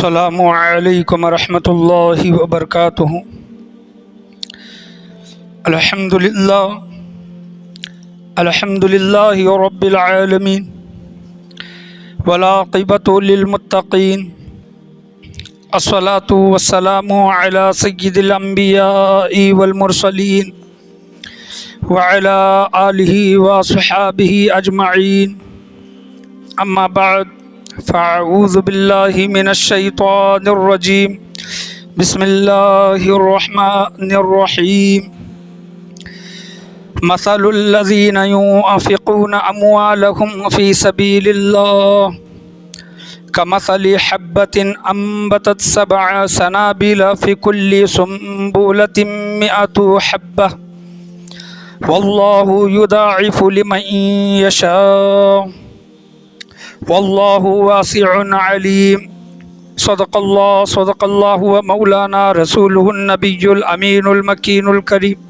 السلام علیکم ورحمۃ اللہ وبرکاتہ۔ الحمد للہ رب العالمین والعاقبۃ للمتقین، الصلاۃ والسلام علی سید الانبیاء والمرسلین وعلی آلہ وصحابہ اجمعین، اما بعد فاعوذ باللہ من الشیطان الرجیم، بسم اللہ الرحمن الرحیم۔ مثل الذین ينفقون اموالهم فی سبیل اللہ کمثل حبۃ انبتت سبع سنابل فی کل سنبلۃ مئۃ حبۃ واللہ یضاعف لمن یشاء واللہ واسع علیم۔ صدق اللہ و مولانا رسولہ النبی الامین المکین الکریم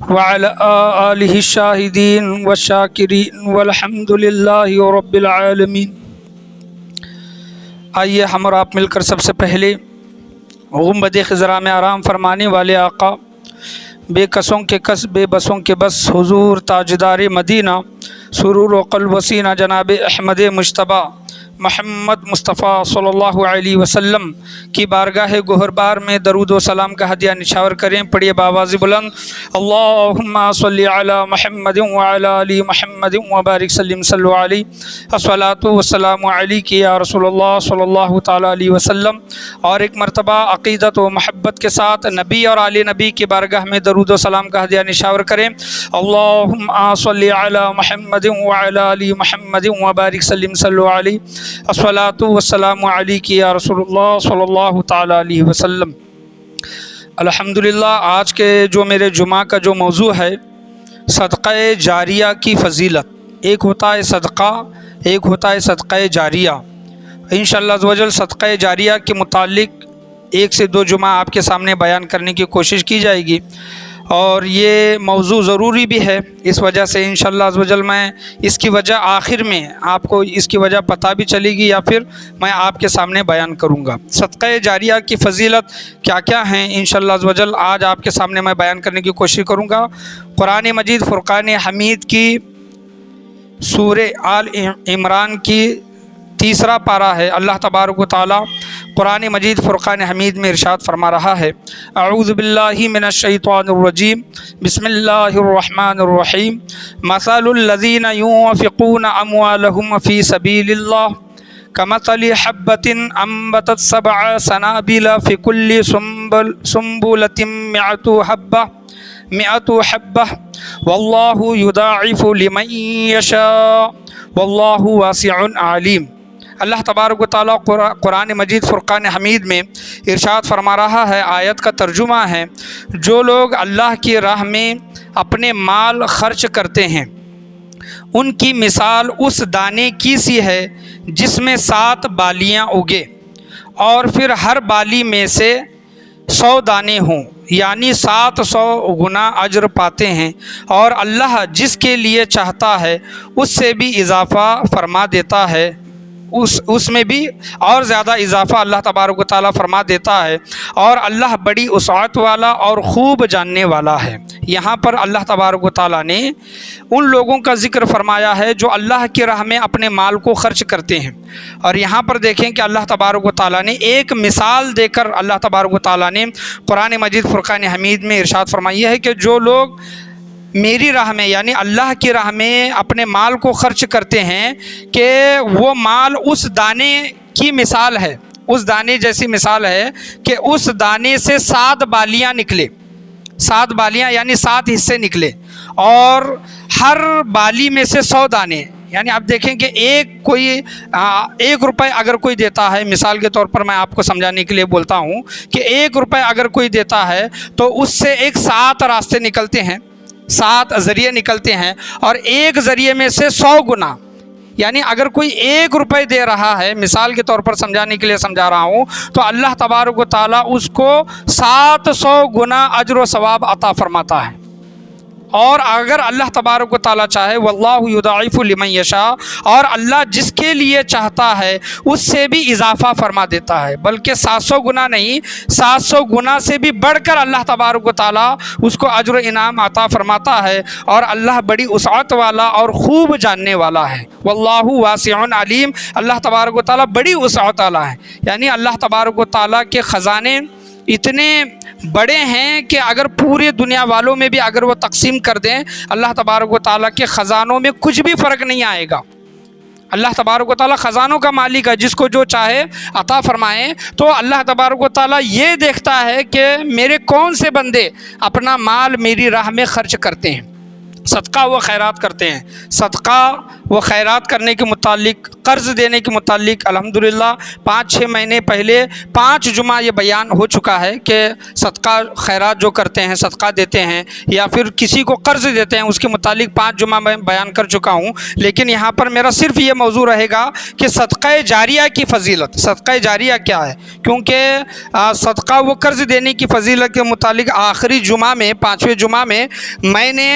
وعلی آلہ الشاہدین والشاکرین والحمد للہ رب العالمین۔ آئیے ہم اور آپ مل کر سب سے پہلے گنبد خضرا میں آرام فرمانے والے آقا، بے کسوں کے کس بے بسوں کے بس، حضور تاجدار مدینہ سرور و قلب وسینہ جناب احمد مجتبیٰ محمد مصطفیٰ صلی اللہ علیہ وسلم کی بارگاہ گہربار میں درود و سلام کا ہدیہ نچھاور کریں۔ پڑھیے بآواز بلند، اللہم صلی علی محمد وعلی آل محمد وبارک سلم صلو علیہ، الصلاۃ والسلام علیک یا رسول اللہ صلی اللہ تعالیٰ علیہ وسلم۔ اور ایک مرتبہ عقیدت و محبت کے ساتھ نبی اور آل نبی کی بارگاہ میں درود و سلام کا ہدیہ نچھاور کریں۔ اللہم صلی علی محمد وعلی آل محمد وبارک سلم صلو علیہ، الصلاۃ والسلام علیک یا رسول اللہ صلی اللہ تعالیٰ علیہ وسلم۔ الحمدللہ آج کے جو میرے جمعہ کا جو موضوع ہے، صدقہ جاریہ کی فضیلت۔ ایک ہوتا ہے صدقہ، ایک ہوتا ہے صدقہ جاریہ۔ انشاءاللہ عز و جل صدقہ جاریہ کے متعلق ایک سے دو جمعہ آپ کے سامنے بیان کرنے کی کوشش کی جائے گی، اور یہ موضوع ضروری بھی ہے۔ اس وجہ سے انشاءاللہ عز و جل میں اس کی وجہ آخر میں آپ کو اس کی وجہ پتہ بھی چلے گی، یا پھر میں آپ کے سامنے بیان کروں گا۔ صدقہ جاریہ کی فضیلت کیا کیا ہیں، انشاءاللہ عز و جل آج آپ کے سامنے میں بیان کرنے کی کوشش کروں گا۔ قرآن مجید فرقان حمید کی سورہ آل عمران کی تیسرا پارہ ہے۔ اللہ تبارک و تعالیٰ قرآن مجید فرقان حمید میں ارشاد فرما رہا ہے، اعوذ باللہ من الشیطان الرجیم، بسم اللہ الرحمن الرحیم۔ مثل الذین ينفقون اموالهم فی سبیل اللہ کمثل حبۃ انبتت سبع سنابل فی کل سنبلۃ مئۃ حبۃ واللہ یضاعف لمن یشاء واللہ واسع علیم۔ اللہ تبارک و تعالیٰ قرآن مجید فرقان حمید میں ارشاد فرما رہا ہے، آیت کا ترجمہ ہے، جو لوگ اللہ کی راہ میں اپنے مال خرچ کرتے ہیں ان کی مثال اس دانے کی سی ہے جس میں 7 بالیاں اگے اور پھر ہر بالی میں سے 100 دانے ہوں، یعنی 700 گنا اجر پاتے ہیں، اور اللہ جس کے لیے چاہتا ہے اس سے بھی اضافہ فرما دیتا ہے، اس میں بھی اور زیادہ اضافہ اللہ تبارک و تعالیٰ فرما دیتا ہے، اور اللہ بڑی وسعت والا اور خوب جاننے والا ہے۔ یہاں پر اللہ تبارک و تعالیٰ نے ان لوگوں کا ذکر فرمایا ہے جو اللہ کی راہ میں اپنے مال کو خرچ کرتے ہیں، اور یہاں پر دیکھیں کہ اللہ تبارک و تعالیٰ نے ایک مثال دے کر اللہ تبارک و تعالیٰ نے قرآن مجید فرقان حمید میں ارشاد فرمائی ہے کہ جو لوگ میری راہ میں یعنی اللہ کی راہ میں اپنے مال کو خرچ کرتے ہیں، کہ وہ مال اس دانے کی مثال ہے، اس دانے جیسی مثال ہے کہ اس دانے سے 7 بالیاں نکلے، 7 بالیاں یعنی 7 حصے نکلے، اور ہر بالی میں سے 100 دانے، یعنی آپ دیکھیں کہ ایک روپے اگر کوئی دیتا ہے، مثال کے طور پر میں آپ کو سمجھانے کے لیے بولتا ہوں کہ 1 روپے اگر کوئی دیتا ہے تو اس سے 7 راستے نکلتے ہیں، 7 ذریعے نکلتے ہیں، اور ایک ذریعے میں سے 100 گنا، یعنی اگر کوئی 1 روپے دے رہا ہے، مثال کے طور پر سمجھانے کے لیے سمجھا رہا ہوں، تو اللہ تبارک و تعالیٰ اس کو 700 گنا اجر و ثواب عطا فرماتا ہے۔ اور اگر اللہ تبارک و تعالیٰ چاہے واللہ یضاعف لمن یشاء، اور اللہ جس کے لیے چاہتا ہے اس سے بھی اضافہ فرما دیتا ہے، بلکہ 700 گنا نہیں، 700 گنا سے بھی بڑھ کر اللہ تبارک و تعالیٰ اس کو اجر و انعام عطا فرماتا ہے، اور اللہ بڑی وسعت والا اور خوب جاننے والا ہے۔ واللہ واسع علیم، اللہ تبارک و تعالیٰ بڑی وسعت والا ہے، یعنی اللہ تبارک و تعالیٰ کے خزانے اتنے بڑے ہیں کہ اگر پورے دنیا والوں میں بھی اگر وہ تقسیم کر دیں، اللہ تبارک و تعالیٰ کے خزانوں میں کچھ بھی فرق نہیں آئے گا۔ اللہ تبارک و تعالیٰ خزانوں کا مالک ہے، جس کو جو چاہے عطا فرمائے۔ تو اللہ تبارک و تعالیٰ یہ دیکھتا ہے کہ میرے کون سے بندے اپنا مال میری راہ میں خرچ کرتے ہیں، صدقہ و خیرات کرتے ہیں۔ صدقہ و خیرات کرنے کے متعلق، قرض دینے کے متعلق الحمدللہ 5-6 مہینے پہلے 5 جمعہ یہ بیان ہو چکا ہے کہ صدقہ خیرات جو کرتے ہیں، صدقہ دیتے ہیں یا پھر کسی کو قرض دیتے ہیں، اس کے متعلق 5 جمعہ میں بیان کر چکا ہوں۔ لیکن یہاں پر میرا صرف یہ موضوع رہے گا کہ صدقہ جاریہ کی فضیلت، صدقہ جاریہ کیا ہے، کیونکہ صدقہ و قرض دینے کی فضیلت کے متعلق آخری جمعہ میں 5ویں جمعہ میں نے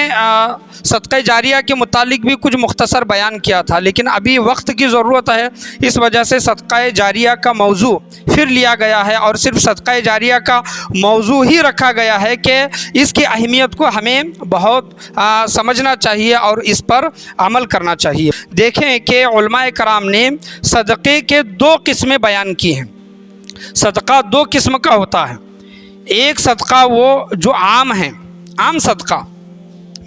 صدقہ جاریہ کے متعلق بھی کچھ مختصر بیان کیا تھا، لیکن ابھی وقت کی ضرورت ہے، اس وجہ سے صدقہ جاریہ کا موضوع پھر لیا گیا ہے، اور صرف صدقہ جاریہ کا موضوع ہی رکھا گیا ہے کہ اس کی اہمیت کو ہمیں بہت سمجھنا چاہیے اور اس پر عمل کرنا چاہیے۔ دیکھیں کہ علماء کرام نے صدقے کے 2 قسمیں بیان کی ہیں۔ صدقہ 2 قسم کا ہوتا ہے، ایک صدقہ وہ جو عام ہیں، عام صدقہ،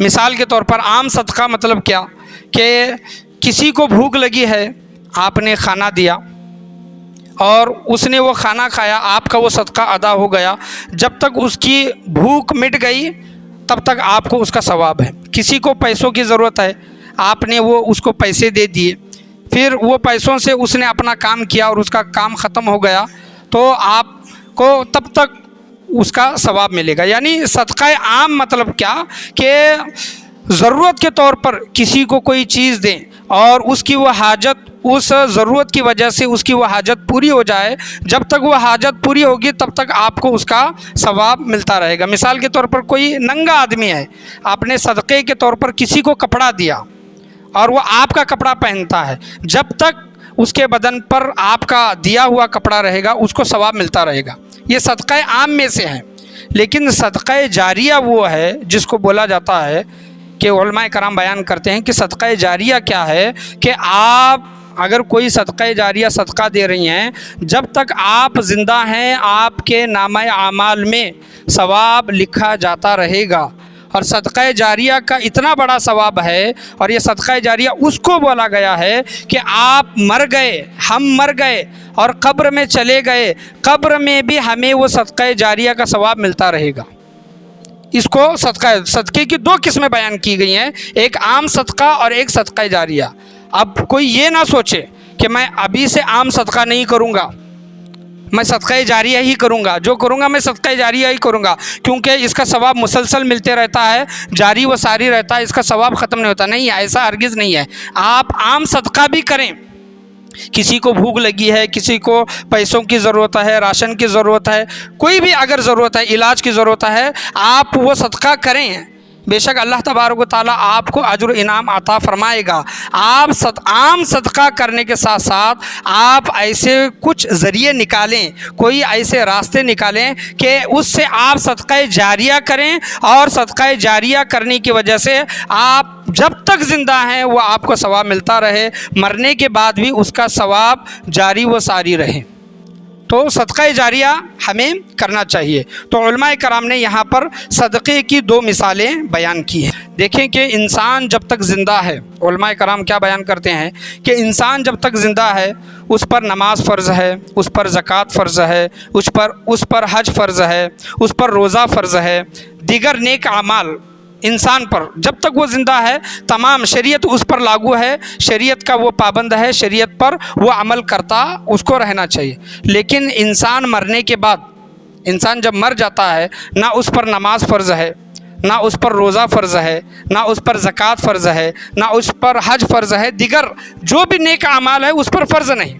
مثال کے طور پر عام صدقہ مطلب کیا کہ کسی کو بھوک لگی ہے، آپ نے کھانا دیا اور اس نے وہ کھانا کھایا، آپ کا وہ صدقہ ادا ہو گیا، جب تک اس کی بھوک مٹ گئی تب تک آپ کو اس کا ثواب ہے۔ کسی کو پیسوں کی ضرورت ہے، آپ نے وہ اس کو پیسے دے دیے، پھر وہ پیسوں سے اس نے اپنا کام کیا اور اس کا کام ختم ہو گیا، تو آپ کو تب تک اس کا ثواب ملے گا۔ یعنی صدقہ عام مطلب کیا کہ ضرورت کے طور پر کسی کو کوئی چیز دیں اور اس کی وہ حاجت، اس ضرورت کی وجہ سے اس کی وہ حاجت پوری ہو جائے، جب تک وہ حاجت پوری ہوگی تب تک آپ کو اس کا ثواب ملتا رہے گا۔ مثال کے طور پر کوئی ننگا آدمی ہے، آپ نے صدقے کے طور پر کسی کو کپڑا دیا اور وہ آپ کا کپڑا پہنتا ہے، جب تک اس کے بدن پر آپ کا دیا ہوا کپڑا رہے گا اس کو ثواب ملتا رہے گا۔ یہ صدقہ عام میں سے ہے۔ لیکن صدقہ جاریہ وہ ہے جس کو بولا جاتا ہے کہ علماء کرام بیان کرتے ہیں کہ صدقہ جاریہ کیا ہے کہ آپ اگر کوئی صدقہ جاریہ صدقہ دے رہی ہیں، جب تک آپ زندہ ہیں آپ کے نامہ اعمال میں ثواب لکھا جاتا رہے گا۔ اور صدقہ جاریہ کا اتنا بڑا ثواب ہے، اور یہ صدقہ جاریہ اس کو بولا گیا ہے کہ آپ مر گئے، ہم مر گئے اور قبر میں چلے گئے، قبر میں بھی ہمیں وہ صدقہ جاریہ کا ثواب ملتا رہے گا۔ اس کو صدقے کی 2 قسمیں بیان کی گئی ہیں، ایک عام صدقہ اور ایک صدقہ جاریہ۔ اب کوئی یہ نہ سوچے کہ میں ابھی سے عام صدقہ نہیں کروں گا، میں صدقہ جاریہ ہی کروں گا، جو کروں گا میں صدقہ جاریہ ہی کروں گا، کیونکہ اس کا ثواب مسلسل ملتے رہتا ہے، جاری و ساری رہتا ہے، اس کا ثواب ختم نہیں ہوتا۔ نہیں، ایسا ہرگز نہیں ہے۔ آپ عام صدقہ بھی کریں، کسی کو بھوک لگی ہے، کسی کو پیسوں کی ضرورت ہے، راشن کی ضرورت ہے، کوئی بھی اگر ضرورت ہے، علاج کی ضرورت ہے، آپ وہ صدقہ کریں، بے شک اللہ تبارک و تعالیٰ آپ کو اجر و انعام عطا فرمائے گا۔ آپ عام صدقہ کرنے کے ساتھ ساتھ آپ ایسے کچھ ذریعے نکالیں، کوئی ایسے راستے نکالیں کہ اس سے آپ صدقہ جاریہ کریں، اور صدقہ جاریہ کرنے کی وجہ سے آپ جب تک زندہ ہیں وہ آپ کو ثواب ملتا رہے، مرنے کے بعد بھی اس کا ثواب جاری و ساری رہے۔ تو صدقہ جاریہ ہمیں کرنا چاہیے۔ تو علماء کرام نے یہاں پر صدقے کی 2 مثالیں بیان کی ہیں۔ دیکھیں کہ انسان جب تک زندہ ہے، علماء کرام کیا بیان کرتے ہیں کہ انسان جب تک زندہ ہے اس پر نماز فرض ہے، اس پر زکوٰۃ فرض ہے، اس پر حج فرض ہے، اس پر روزہ فرض ہے، دیگر نیک اعمال انسان پر جب تک وہ زندہ ہے تمام شریعت اس پر لاگو ہے، شریعت کا وہ پابند ہے، شریعت پر وہ عمل کرتا اس کو رہنا چاہیے۔ لیکن انسان مرنے کے بعد، انسان جب مر جاتا ہے، نہ اس پر نماز فرض ہے، نہ اس پر روزہ فرض ہے، نہ اس پر زکوٰۃ فرض ہے، نہ اس پر حج فرض ہے، دیگر جو بھی نیک اعمال ہے اس پر فرض نہیں۔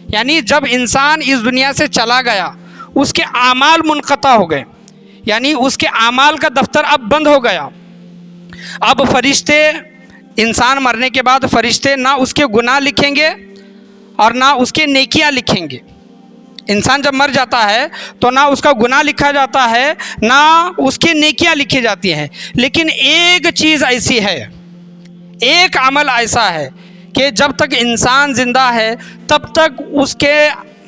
یعنی جب انسان اس دنیا سے چلا گیا اس کے اعمال منقطع ہو گئے، یعنی اس کے اعمال کا دفتر اب بند ہو گیا۔ اب فرشتے انسان مرنے کے بعد فرشتے نہ اس کے گناہ لکھیں گے اور نہ اس کے نیکیاں لکھیں گے۔ انسان جب مر جاتا ہے تو نہ اس کا گناہ لکھا جاتا ہے نہ اس کی نیکیاں لکھی جاتی ہیں، لیکن ایک چیز ایسی ہے، ایک عمل ایسا ہے کہ جب تک انسان زندہ ہے تب تک اس کے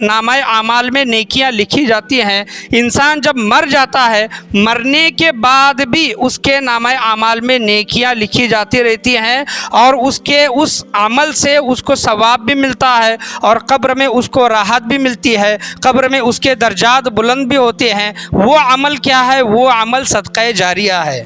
نامہ اعمال میں نیکیاں لکھی جاتی ہیں۔ انسان جب مر جاتا ہے، مرنے کے بعد بھی اس کے نامہ اعمال میں نیکیاں لکھی جاتی رہتی ہیں، اور اس کے اس عمل سے اس کو ثواب بھی ملتا ہے، اور قبر میں اس کو راحت بھی ملتی ہے، قبر میں اس کے درجات بلند بھی ہوتے ہیں۔ وہ عمل کیا ہے؟ وہ عمل صدقہ جاریہ ہے۔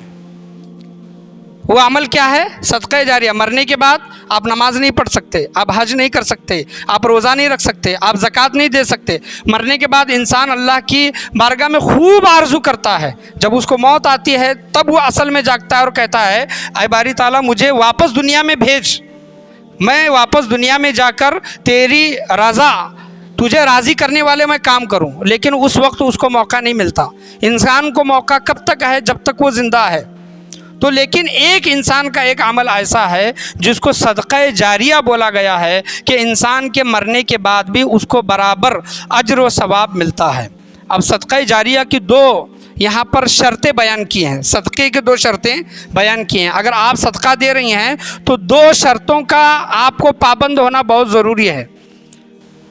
وہ عمل کیا ہے؟ صدقہ جاریہ۔ مرنے کے بعد آپ نماز نہیں پڑھ سکتے، آپ حج نہیں کر سکتے، آپ روزہ نہیں رکھ سکتے، آپ زکوٰۃ نہیں دے سکتے۔ مرنے کے بعد انسان اللہ کی بارگاہ میں خوب آرزو کرتا ہے، جب اس کو موت آتی ہے تب وہ اصل میں جاگتا ہے اور کہتا ہے اے باری تعالیٰ مجھے واپس دنیا میں بھیج، میں واپس دنیا میں جا کر تیری رضا، تجھے راضی کرنے والے میں کام کروں۔ لیکن اس وقت اس کو موقع نہیں ملتا۔ انسان کو موقع کب تک ہے؟ جب تک وہ زندہ ہے۔ تو لیکن ایک انسان کا ایک عمل ایسا ہے جس کو صدقہ جاریہ بولا گیا ہے کہ انسان کے مرنے کے بعد بھی اس کو برابر اجر و ثواب ملتا ہے۔ اب صدقہ جاریہ کی دو یہاں پر شرطیں بیان کی ہیں، صدقے کی دو شرطیں بیان کی ہیں۔ اگر آپ صدقہ دے رہی ہیں تو دو شرطوں کا آپ کو پابند ہونا بہت ضروری ہے۔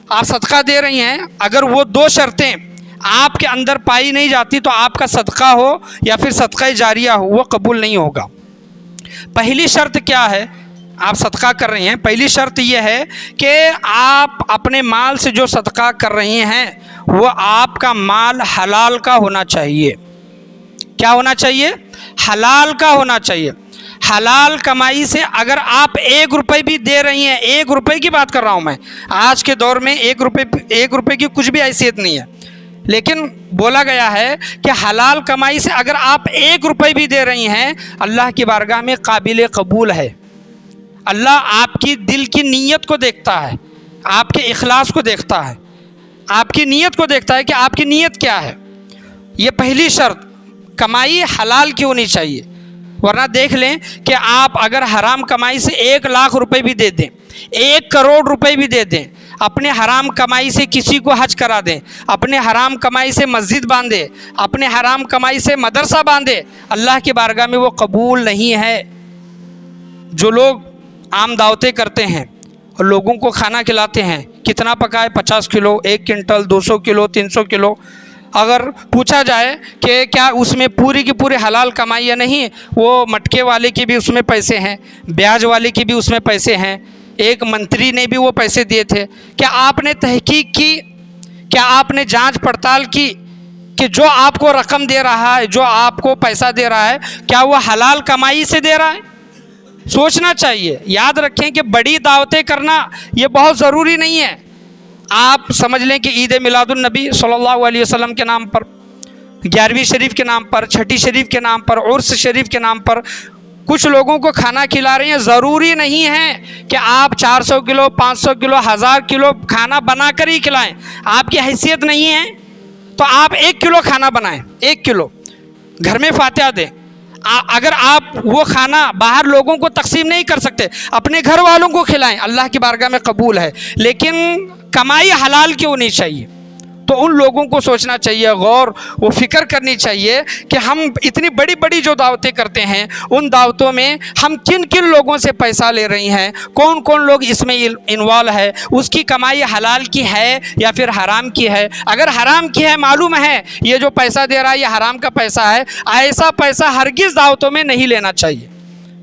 آپ صدقہ دے رہی ہیں، اگر وہ دو شرطیں آپ کے اندر پائی نہیں جاتی تو آپ کا صدقہ ہو یا پھر صدقہ جاریہ ہو وہ قبول نہیں ہوگا۔ پہلی شرط کیا ہے؟ آپ صدقہ کر رہی ہیں، پہلی شرط یہ ہے کہ آپ اپنے مال سے جو صدقہ کر رہی ہیں وہ آپ کا مال حلال کا ہونا چاہیے۔ کیا ہونا چاہیے؟ حلال کا ہونا چاہیے۔ حلال کمائی سے اگر آپ 1 روپے بھی دے رہی ہیں، 1 روپے کی بات کر رہا ہوں میں، آج کے دور میں 1 روپے کی کچھ بھی حیثیت نہیں ہے، لیکن بولا گیا ہے کہ حلال کمائی سے اگر آپ 1 روپے بھی دے رہی ہیں اللہ کی بارگاہ میں قابل قبول ہے۔ اللہ آپ کی دل کی نیت کو دیکھتا ہے، آپ کے اخلاص کو دیکھتا ہے، آپ کی نیت کو دیکھتا ہے کہ آپ کی نیت کیا ہے۔ یہ پہلی شرط، کمائی حلال کی ہونی چاہیے، ورنہ دیکھ لیں کہ آپ اگر حرام کمائی سے 1 لاکھ روپے بھی دے دیں، 1 کروڑ روپے بھی دے دیں، اپنے حرام کمائی سے کسی کو حج کرا دیں، اپنے حرام کمائی سے مسجد باندھے، اپنے حرام کمائی سے مدرسہ باندھے، اللہ کی بارگاہ میں وہ قبول نہیں ہے۔ جو لوگ عام دعوتیں کرتے ہیں اور لوگوں کو کھانا کھلاتے ہیں، کتنا پکائے؟ 50 کلو، 1 کنٹل، 200 کلو، 300 کلو۔ اگر پوچھا جائے کہ کیا اس میں پوری کی پوری حلال کمائی یا نہیں، وہ مٹکے والے کے بھی اس میں پیسے ہیں، بیاج والے کے بھی اس میں پیسے ہیں، ایک منتری نے بھی وہ پیسے دیے تھے۔ کیا آپ نے تحقیق کی؟ کیا آپ نے جانچ پڑتال کی کہ جو آپ کو رقم دے رہا ہے، جو آپ کو پیسہ دے رہا ہے، کیا وہ حلال کمائی سے دے رہا ہے؟ سوچنا چاہیے۔ یاد رکھیں کہ بڑی دعوتیں کرنا یہ بہت ضروری نہیں ہے۔ آپ سمجھ لیں کہ عید میلاد النبی صلی اللہ علیہ وسلم کے نام پر، 11ویں شریف کے نام پر، چھٹی شریف کے نام پر، عرس شریف کے نام پر کچھ لوگوں کو کھانا کھلا رہے ہیں۔ ضروری نہیں ہے کہ آپ 400 کلو، 500 کلو، 1000 کلو کھانا بنا کر ہی کھلائیں۔ آپ کی حیثیت نہیں ہے تو آپ 1 کلو کھانا بنائیں، 1 کلو گھر میں فاتحہ دیں۔ اگر آپ وہ کھانا باہر لوگوں کو تقسیم نہیں کر سکتے، اپنے گھر والوں کو کھلائیں، اللہ کی بارگاہ میں قبول ہے، لیکن کمائی حلال کی ہونی چاہیے۔ تو ان لوگوں کو سوچنا چاہیے، غور و فکر کرنی چاہیے کہ ہم اتنی بڑی بڑی جو دعوتیں کرتے ہیں ان دعوتوں میں ہم کن کن لوگوں سے پیسہ لے رہی ہیں، کون کون لوگ اس میں انوالو ہے، اس کی کمائی حلال کی ہے یا پھر حرام کی ہے۔ اگر حرام کی ہے، معلوم ہے یہ جو پیسہ دے رہا ہے یہ حرام کا پیسہ ہے، ایسا پیسہ ہرگز دعوتوں میں نہیں لینا چاہیے۔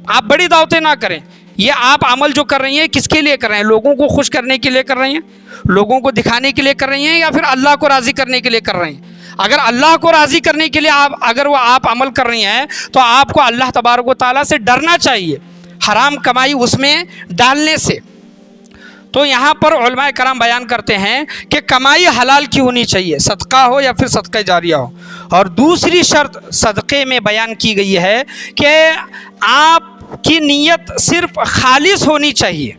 آپ بڑی دعوتیں نہ کریں۔ یہ آپ عمل جو کر رہی ہیں کس کے لیے کر رہے ہیں؟ لوگوں کو خوش کرنے کے لیے کر رہی ہیں، لوگوں کو دکھانے کے لیے کر رہی ہیں، یا پھر اللہ کو راضی کرنے کے لیے کر رہی ہیں؟ اگر اللہ کو راضی کرنے کے لیے اگر وہ آپ عمل کر رہی ہیں تو آپ کو اللہ تبارک و تعالیٰ سے ڈرنا چاہیے حرام کمائی اس میں ڈالنے سے۔ تو یہاں پر علماء کرام بیان کرتے ہیں کہ کمائی حلال کی ہونی چاہیے، صدقہ ہو یا پھر صدقہ جاریہ ہو۔ اور دوسری شرط صدقے میں بیان کی گئی ہے کہ آپ کی نیت صرف خالص ہونی چاہیے۔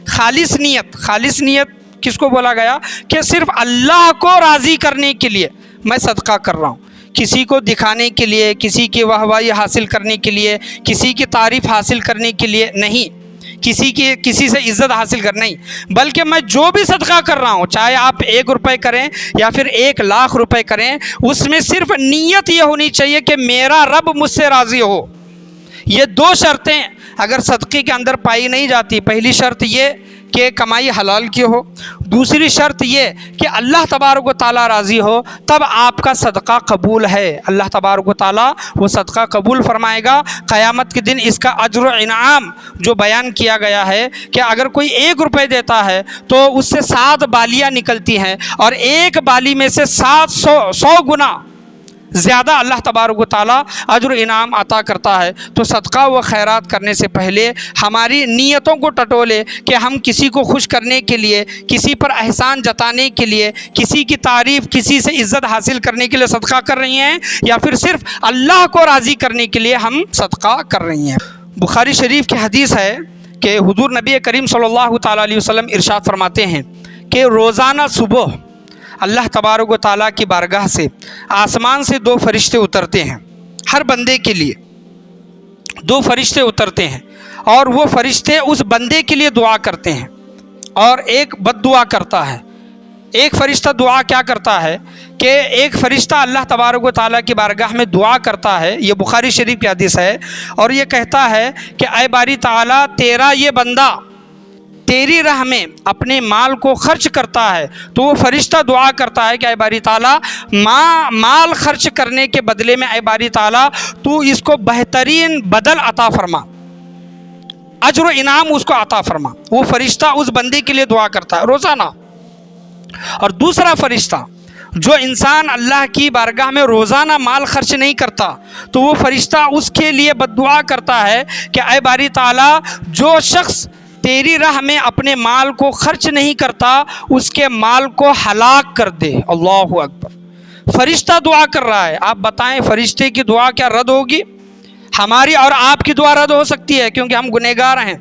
خالص نیت، خالص نیت کس کو بولا گیا؟ کہ صرف اللہ کو راضی کرنے کے لیے میں صدقہ کر رہا ہوں۔ کسی کو دکھانے کے لیے، کسی کی واہواہی حاصل کرنے کے لیے، کسی کی تعریف حاصل کرنے کے لیے نہیں، کسی سے عزت حاصل کرنا نہیں، بلکہ میں جو بھی صدقہ کر رہا ہوں، چاہے آپ 1 روپے کریں یا پھر 1,00,000 روپے کریں، اس میں صرف نیت یہ ہونی چاہیے کہ میرا رب مجھ سے راضی ہو۔ یہ 2 شرطیں اگر صدقے کے اندر پائی نہیں جاتی، پہلی شرط یہ کہ کمائی حلال کی ہو، دوسری شرط یہ کہ اللہ تبارک و تعالیٰ راضی ہو، تب آپ کا صدقہ قبول ہے، اللہ تبارک و تعالیٰ وہ صدقہ قبول فرمائے گا۔ قیامت کے دن اس کا اجر و انعام جو بیان کیا گیا ہے کہ اگر کوئی 1 روپے دیتا ہے تو اس سے 7 بالیاں نکلتی ہیں، اور 1 بالی میں سے 100 گنا زیادہ اللہ تبارک و تعالیٰ اجر و انعام عطا کرتا ہے۔ تو صدقہ و خیرات کرنے سے پہلے ہماری نیتوں کو ٹٹولے کہ ہم کسی کو خوش کرنے کے لیے، کسی پر احسان جتانے کے لیے، کسی کی تعریف، کسی سے عزت حاصل کرنے کے لیے صدقہ کر رہی ہیں، یا پھر صرف اللہ کو راضی کرنے کے لیے ہم صدقہ کر رہی ہیں۔ بخاری شریف کی حدیث ہے کہ حضور نبی کریم صلی اللہ تعالیٰ علیہ وسلم ارشاد فرماتے ہیں کہ روزانہ صبح اللہ تبارک و تعالیٰ کی بارگاہ سے آسمان سے 2 فرشتے اترتے ہیں، ہر بندے کے لیے 2 فرشتے اترتے ہیں، اور وہ فرشتے اس بندے کے لیے دعا کرتے ہیں، اور ایک بد دعا کرتا ہے۔ ایک فرشتہ دعا کیا کرتا ہے کہ ایک فرشتہ اللہ تبارک و تعالیٰ کی بارگاہ میں دعا کرتا ہے، یہ بخاری شریف کی حدیث ہے، اور یہ کہتا ہے کہ اے باری تعالیٰ، تیرا یہ بندہ تیری راہ میں اپنے مال کو خرچ کرتا ہے، تو وہ فرشتہ دعا کرتا ہے کہ اے باری تعالیٰ، مال خرچ کرنے کے بدلے میں اے باری تعالیٰ تو اس کو بہترین بدل عطا فرما، اجر و انعام اس کو عطا فرما۔ وہ فرشتہ اس بندے کے لیے دعا کرتا ہے روزانہ۔ اور دوسرا فرشتہ، جو انسان اللہ کی بارگاہ میں روزانہ مال خرچ نہیں کرتا، تو وہ فرشتہ اس کے لیے بد دعا کرتا ہے کہ اے باری تعالیٰ، جو شخص تیری راہ میں اپنے مال کو خرچ نہیں کرتا، اس کے مال کو ہلاک کر دے۔ اللہ اکبر، فرشتہ دعا کر رہا ہے۔ آپ بتائیں فرشتے کی دعا کیا رد ہوگی؟ ہماری اور آپ کی دعا رد ہو سکتی ہے، کیونکہ ہم گنہگار ہیں،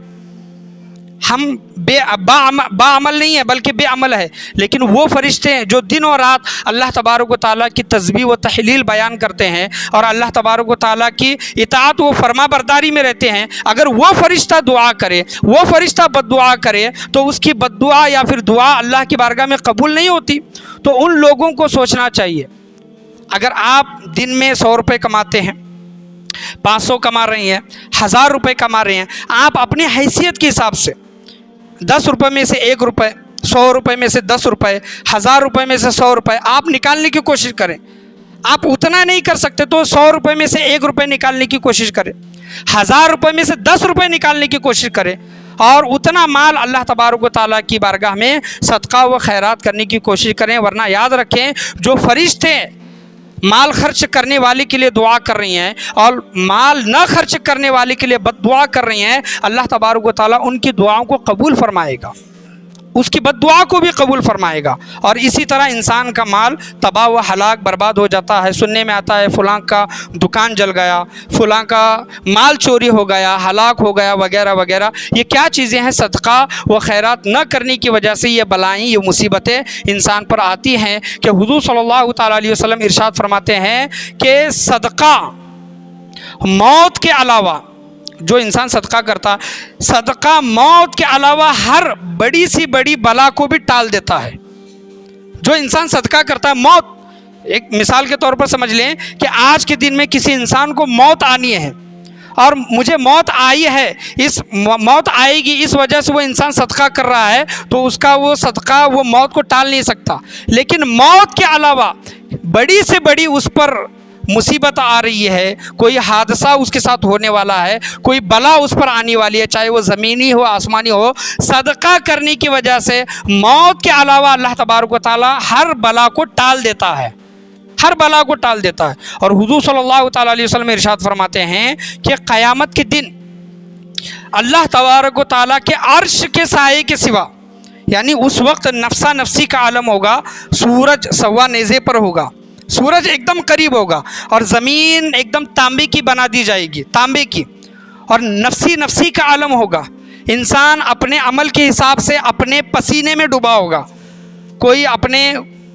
ہم با عمل نہیں ہے بلکہ بے عمل ہے، لیکن وہ فرشتے ہیں جو دن اور رات اللہ تبارک و تعالیٰ کی تسبیح و تحلیل بیان کرتے ہیں اور اللہ تبارک و تعالیٰ کی اطاعت و فرما برداری میں رہتے ہیں، اگر وہ فرشتہ دعا کرے، وہ فرشتہ بد دعا کرے، تو اس کی بد دعا یا پھر دعا اللہ کی بارگاہ میں قبول نہیں ہوتی۔ تو ان لوگوں کو سوچنا چاہیے، اگر آپ دن میں 100 روپے کماتے ہیں، 500 کما رہی ہیں، 1000 روپے کما رہے ہیں، آپ اپنی حیثیت کے حساب سے 10 روپے میں سے 1 روپے، 100 روپے میں سے 10 روپے، 1000 روپے میں سے 100 روپے آپ نکالنے کی کوشش کریں۔ آپ اتنا نہیں کر سکتے تو 100 روپے میں سے 1 روپے نکالنے کی کوشش کریں، 1000 روپے میں سے 10 روپے نکالنے کی کوشش کریں، اور اتنا مال اللہ تبارک و تعالیٰ کی بارگاہ میں صدقہ و خیرات کرنے کی کوشش کریں۔ ورنہ یاد رکھیں، جو فرشتے مال خرچ کرنے والے کے لیے دعا کر رہی ہیں اور مال نہ خرچ کرنے والے کے لیے بد دعا کر رہی ہیں، اللہ تبارک و تعالیٰ ان کی دعاؤں کو قبول فرمائے گا، اس کی بد دعا کو بھی قبول فرمائے گا، اور اسی طرح انسان کا مال تباہ و ہلاک برباد ہو جاتا ہے۔ سننے میں آتا ہے فلاں کا دکان جل گیا، فلاں کا مال چوری ہو گیا، ہلاک ہو گیا، وغیرہ وغیرہ۔ یہ کیا چیزیں ہیں؟ صدقہ و خیرات نہ کرنے کی وجہ سے یہ بلائیں، یہ مصیبتیں انسان پر آتی ہیں، کہ حضور صلی اللہ تعالیٰ علیہ وسلم ارشاد فرماتے ہیں کہ صدقہ موت کے علاوہ، جو انسان صدقہ کرتا، صدقہ موت کے علاوہ ہر بڑی سی بڑی بلا کو بھی ٹال دیتا ہے۔ جو انسان صدقہ کرتا ہے، موت، ایک مثال کے طور پر سمجھ لیں کہ آج کے دن میں کسی انسان کو موت آنی ہے، اور مجھے موت آئی ہے، اس موت آئے گی اس وجہ سے وہ انسان صدقہ کر رہا ہے، تو اس کا وہ صدقہ وہ موت کو ٹال نہیں سکتا۔ لیکن موت کے علاوہ بڑی سے بڑی اس پر مصیبت آ رہی ہے، کوئی حادثہ اس کے ساتھ ہونے والا ہے، کوئی بلا اس پر آنے والی ہے، چاہے وہ زمینی ہو آسمانی ہو، صدقہ کرنے کی وجہ سے موت کے علاوہ اللہ تبارک و تعالیٰ ہر بلا کو ٹال دیتا ہے، ہر بلا کو ٹال دیتا ہے۔ اور حضور صلی اللہ تعالیٰ علیہ وسلم ارشاد فرماتے ہیں کہ قیامت کے دن اللہ تبارک و تعالیٰ کے عرش کے سائے کے سوا، یعنی اس وقت نفسا نفسی کا عالم ہوگا، سورج سوا نیزے پر ہوگا، سورج ایک دم قریب ہوگا، اور زمین ایک دم تانبے کی بنا دی جائے گی، تانبے کی، اور نفسی کا عالم ہوگا، انسان اپنے عمل کے حساب سے اپنے پسینے میں ڈوبا ہوگا، کوئی اپنے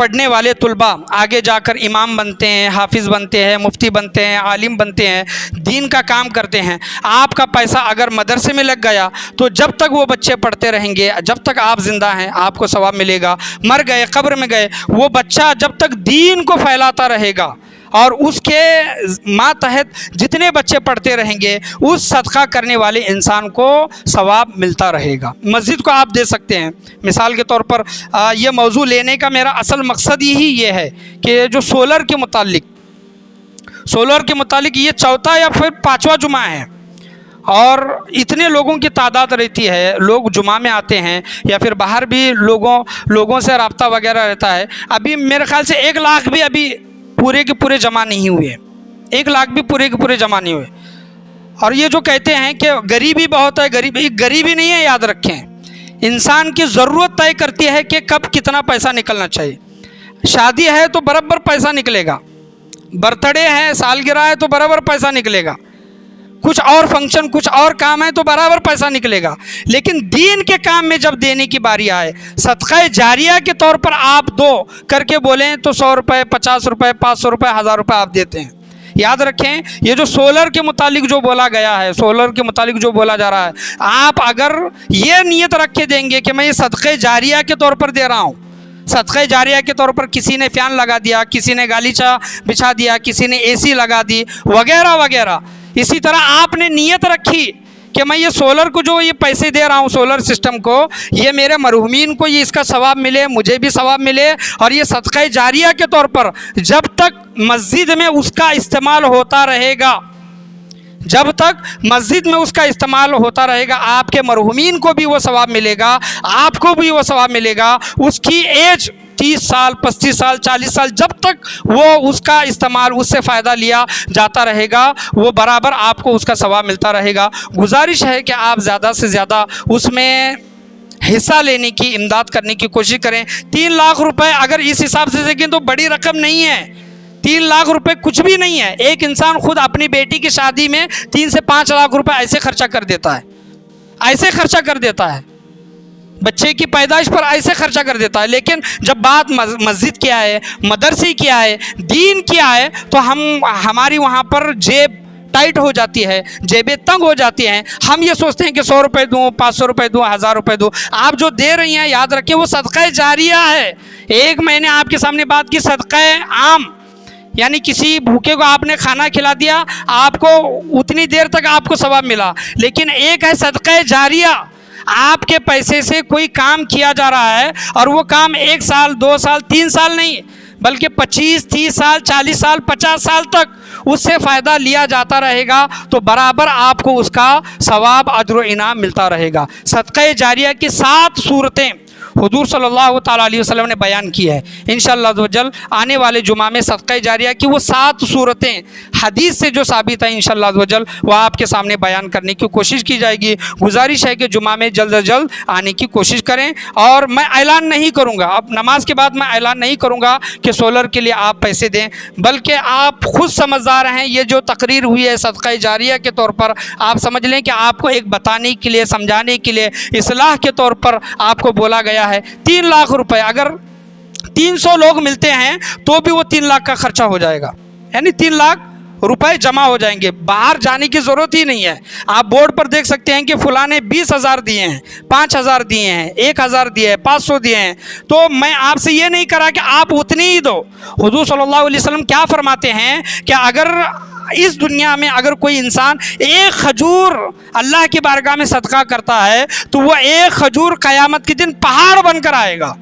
پڑھنے والے طلباء آگے جا کر امام بنتے ہیں، حافظ بنتے ہیں، مفتی بنتے ہیں، عالم بنتے ہیں، دین کا کام کرتے ہیں، آپ کا پیسہ اگر مدرسے میں لگ گیا تو جب تک وہ بچے پڑھتے رہیں گے، جب تک آپ زندہ ہیں آپ کو ثواب ملے گا، مر گئے قبر میں گئے، وہ بچہ جب تک دین کو پھیلاتا رہے گا اور اس کے ماتحت جتنے بچے پڑھتے رہیں گے اس صدقہ کرنے والے انسان کو ثواب ملتا رہے گا۔ مسجد کو آپ دے سکتے ہیں، مثال کے طور پر یہ موضوع لینے کا میرا اصل مقصد یہی یہ ہے کہ جو سولر کے متعلق یہ چوتھا یا پھر پانچواں جمعہ ہے اور اتنے لوگوں کی تعداد رہتی ہے، لوگ جمعہ میں آتے ہیں یا پھر باہر بھی لوگوں سے رابطہ وغیرہ رہتا ہے۔ ابھی میرے خیال سے 1 لاکھ بھی ابھی پورے کے پورے جمع نہیں ہوئے، 1 لاکھ بھی پورے کے پورے جمع نہیں ہوئے۔ اور یہ جو کہتے ہیں کہ غریبی بہت ہے، غریبی نہیں ہے، یاد رکھیں انسان کی ضرورت طے کرتی ہے کہ کب کتنا پیسہ نکلنا چاہیے۔ شادی ہے تو برابر پیسہ نکلے گا، برتھ ڈے ہے، سالگرہ ہے تو برابر پیسہ نکلے گا، کچھ اور فنکشن کچھ اور کام ہے تو برابر پیسہ نکلے گا۔ لیکن دین کے کام میں جب دینے کی باری آئے، صدقہ جاریہ کے طور پر آپ دو کر کے بولیں تو 100 روپے، 50 روپے، 500 روپے، 1000 روپے آپ دیتے ہیں۔ یاد رکھیں یہ جو سولر کے متعلق جو بولا گیا ہے، سولر کے متعلق جو بولا جا رہا ہے، آپ اگر یہ نیت رکھ کے دیں گے کہ میں یہ صدقہ جاریہ کے طور پر دے رہا ہوں، صدقہ جاریہ کے طور پر کسی نے فین لگا دیا، کسی نے گالیچہ بچھا دیا، کسی نے اے سی لگا دی وغیرہ وغیرہ، اسی طرح آپ نے نیت رکھی کہ میں یہ سولر کو جو یہ پیسے دے رہا ہوں، سولر سسٹم کو، یہ میرے مرحومین کو یہ اس کا ثواب ملے، مجھے بھی ثواب ملے، اور یہ صدقہ جاریہ کے طور پر جب تک مسجد میں اس کا استعمال ہوتا رہے گا، جب تک مسجد میں اس کا استعمال ہوتا رہے گا، آپ کے مرحومین کو بھی وہ ثواب ملے گا، آپ کو بھی وہ ثواب ملے گا۔ اس کی ایج 30 سال، 35 سال، 40 سال، جب تک وہ اس کا استعمال، اس سے فائدہ لیا جاتا رہے گا، وہ برابر آپ کو اس کا ثواب ملتا رہے گا۔ گزارش ہے کہ آپ زیادہ سے زیادہ اس میں حصہ لینے کی، امداد کرنے کی کوشش کریں۔ 3 لاکھ روپے اگر اس حساب سے دیکھیں تو بڑی رقم نہیں ہے، 3 لاکھ روپے کچھ بھی نہیں ہے۔ ایک انسان خود اپنی بیٹی کی شادی میں 3 سے 5 لاکھ روپے ایسے خرچہ کر دیتا ہے، بچے کی پیدائش پر ایسے خرچہ کر دیتا ہے۔ لیکن جب بات مسجد کی آئے، مدرسے کی آئے، دین کی آئے تو ہماری وہاں پر جیب ٹائٹ ہو جاتی ہے، جیبیں تنگ ہو جاتی ہیں۔ ہم یہ سوچتے ہیں کہ 100 روپے دوں، 500 روپے دوں، 1000 روپے دوں۔ آپ جو دے رہی ہیں یاد رکھیں وہ صدقہ جاریہ ہے۔ ایک میں نے آپ کے سامنے بات کی صدقہ عام، یعنی کسی بھوکے کو آپ نے کھانا کھلا دیا، آپ کو اتنی دیر تک آپ کو ثواب ملا۔ لیکن ایک ہے صدقہ جاریہ، آپ کے پیسے سے کوئی کام کیا جا رہا ہے اور وہ کام 1 سال، 2 سال، 3 سال نہیں بلکہ 25، 30 سال، 40 سال، 50 سال تک اس سے فائدہ لیا جاتا رہے گا، تو برابر آپ کو اس کا ثواب، اجر و انعام ملتا رہے گا۔ صدقہ جاریہ کی 7 صورتیں حضور صلی اللہ تعالیٰ علیہ وسلم نے بیان کی ہے۔ انشاءاللہ عز و جل آنے والے جمعہ میں صدقہ جاریہ کی وہ 7 صورتیں حدیث سے جو ثابت ہیں انشاءاللہ عز و جل وہ آپ کے سامنے بیان کرنے کی کوشش کی جائے گی۔ گزارش ہے کہ جمعہ میں جلد از جلد آنے کی کوشش کریں، اور میں اعلان نہیں کروں گا، اب نماز کے بعد میں اعلان نہیں کروں گا کہ سولر کے لیے آپ پیسے دیں، بلکہ آپ خود سمجھدار ہیں۔ یہ جو تقریر ہوئی ہے صدقہ جاریہ کے طور پر، آپ سمجھ لیں کہ آپ کو ایک بتانے کے لیے، سمجھانے کے لیے، اصلاح کے طور پر آپ کو بولا گیا ہے۔ 3 لاکھ روپے اگر 300 لوگ ملتے ہیں تو بھی وہ 3 لاکھ کا خرچہ ہو جائے گا، یعنی 3 لاکھ روپے جمع ہو جائیں گے، باہر جانے کی ضرورت ہی نہیں ہے۔ آپ بورڈ پر دیکھ سکتے ہیں کہ فلاں نے 20,000 دیے ہیں، 5,000 دیے ہیں، 1,000 دیے ہیں، 500 دیے ہیں، تو میں آپ سے یہ نہیں کرا کہ آپ اتنی ہی دو۔ حضور صلی اللہ علیہ وسلم کیا فرماتے ہیں کہ اگر اس دنیا میں اگر کوئی انسان 1 کھجور اللہ کی بارگاہ میں صدقہ کرتا ہے تو وہ 1 کھجور قیامت کے دن پہاڑ بن کر آئے گا۔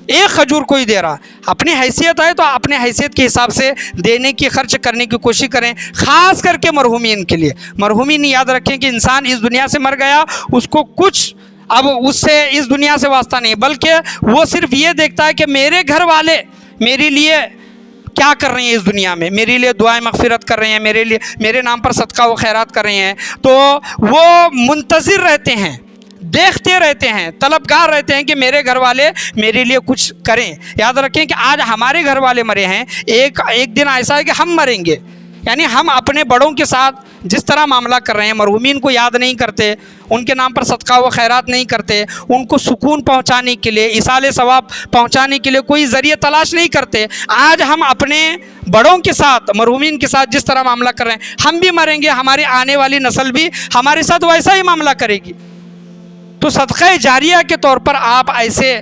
1 کھجور کوئی دے رہا، اپنی حیثیت ہے تو اپنے حیثیت کے حساب سے دینے کی، خرچ کرنے کی کوشش کریں، خاص کر کے مرحومین کے لیے۔ مرحومین یاد رکھیں کہ انسان اس دنیا سے مر گیا، اس کو کچھ اب اس سے اس دنیا سے واسطہ نہیں، بلکہ وہ صرف یہ دیکھتا ہے کہ میرے گھر والے میرے لیے کیا کر رہے ہیں، اس دنیا میں میرے لیے دعائیں مغفرت کر رہے ہیں، میرے لیے میرے نام پر صدقہ و خیرات کر رہے ہیں، تو وہ منتظر رہتے ہیں، دیکھتے رہتے ہیں، طلبگار رہتے ہیں کہ میرے گھر والے میرے لیے کچھ کریں۔ یاد رکھیں کہ آج ہمارے گھر والے مرے ہیں، ایک دن ایسا ہے کہ ہم مریں گے، یعنی ہم اپنے بڑوں کے ساتھ جس طرح معاملہ کر رہے ہیں، مرحومین کو یاد نہیں کرتے، ان کے نام پر صدقہ و خیرات نہیں کرتے، ان کو سکون پہنچانے کے لیے، ایصال ثواب پہنچانے کے لیے کوئی ذریعہ تلاش نہیں کرتے، آج ہم اپنے بڑوں کے ساتھ، مرحومین کے ساتھ جس طرح معاملہ کر رہے ہیں، ہم بھی مریں گے، ہماری آنے والی نسل بھی ہمارے ساتھ ویسا ہی معاملہ کرے گی۔ تو صدقہ جاریہ کے طور پر آپ ایسے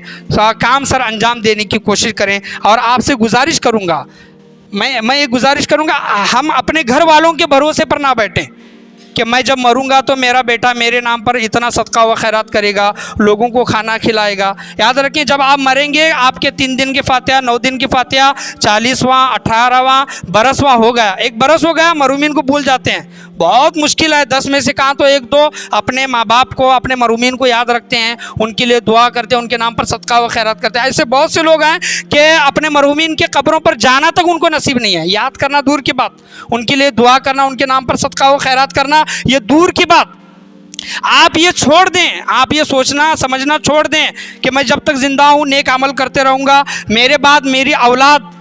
کام سر انجام دینے کی کوشش کریں، اور آپ سے گزارش کروں گا، میں یہ گزارش کروں گا، ہم اپنے گھر والوں کے بھروسے پر نہ بیٹھیں کہ میں جب مروں گا تو میرا بیٹا میرے نام پر اتنا صدقہ و خیرات کرے گا، لوگوں کو کھانا کھلائے گا۔ یاد رکھیں، جب آپ مریں گے آپ کے 3 دن کے فاتحہ، 9 دن کی فاتحہ، 40واں 18واں برسواں ہو گیا، 1 برس ہو گیا، مرحومین کو بھول جاتے ہیں۔ بہت مشکل ہے، 10 میں سے کہاں تو 1-2 اپنے ماں باپ کو، اپنے مرحومین کو یاد رکھتے ہیں، ان کے لیے دعا کرتے ہیں، ان کے نام پر صدقہ و خیرات کرتے ہیں۔ ایسے بہت سے لوگ ہیں کہ اپنے مرحومین کے قبروں پر جانا تک ان کو نصیب نہیں ہے، یاد کرنا دور کی بات، ان کے لیے دعا کرنا، ان کے نام پر صدقہ و خیرات کرنا یہ دور کی بات۔ آپ یہ چھوڑ دیں، آپ یہ سوچنا سمجھنا چھوڑ دیں کہ میں جب تک زندہ ہوں نیک عمل کرتے رہوں گا، میرے بعد میری اولاد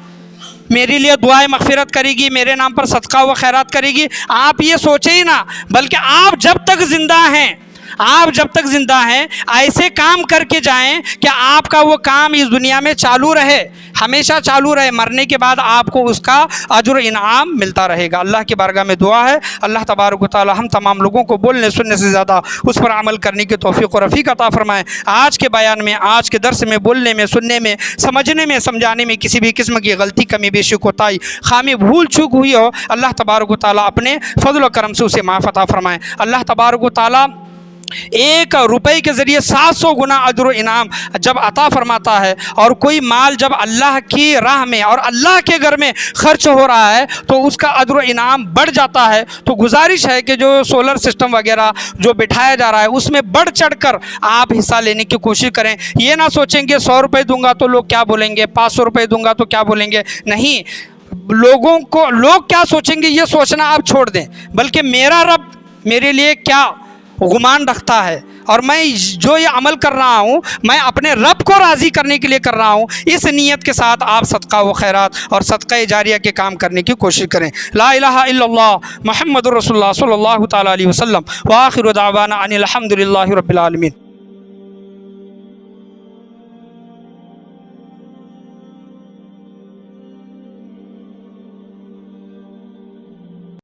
میرے لیے دعائیں مغفرت کرے گی، میرے نام پر صدقہ و خیرات کرے گی۔ آپ یہ سوچیں ہی نہ، بلکہ آپ جب تک زندہ ہیں، آپ جب تک زندہ ہیں ایسے کام کر کے جائیں کہ آپ کا وہ کام اس دنیا میں چالو رہے، ہمیشہ چالو رہے، مرنے کے بعد آپ کو اس کا اجر و انعام ملتا رہے گا۔ اللہ کی بارگاہ میں دعا ہے، اللہ تبارک و تعالی ہم تمام لوگوں کو بولنے سننے سے زیادہ اس پر عمل کرنے کی توفیق و رفیق عطا فرمائے۔ آج کے بیان میں، آج کے درس میں، بولنے میں، سننے میں، سمجھنے میں، سمجھانے میں کسی بھی قسم کی غلطی، کمی بیشی، کوتاہی، خامی، بھول چوک ہوئی ہو، اللہ تبارک و تعالی اپنے فضل و کرم سے اسے معاف عطا فرمائے۔ اللہ تبارک و تعالی 1 روپے کے ذریعے 700 گنا اجر و انعام جب عطا فرماتا ہے، اور کوئی مال جب اللہ کی راہ میں اور اللہ کے گھر میں خرچ ہو رہا ہے تو اس کا اجر و انعام بڑھ جاتا ہے۔ تو گزارش ہے کہ جو سولر سسٹم وغیرہ جو بٹھایا جا رہا ہے اس میں بڑھ چڑھ کر آپ حصہ لینے کی کوشش کریں۔ یہ نہ سوچیں کہ 100 روپے دوں گا تو لوگ کیا بولیں گے، 500 روپے دوں گا تو کیا بولیں گے، نہیں، لوگ کیا سوچیں گے یہ سوچنا آپ چھوڑ دیں، بلکہ میرا رب میرے لیے کیا گمان رکھتا ہے، اور میں جو یہ عمل کر رہا ہوں میں اپنے رب کو راضی کرنے کے لیے کر رہا ہوں، اس نیت کے ساتھ آپ صدقہ و خیرات اور صدقہ جاریہ کے کام کرنے کی کوشش کریں۔ لا الہ الا اللہ محمد رسول اللہ صلی اللہ تعالی علیہ وسلم، وآخر دعوانا ان الحمد للہ رب العالمین۔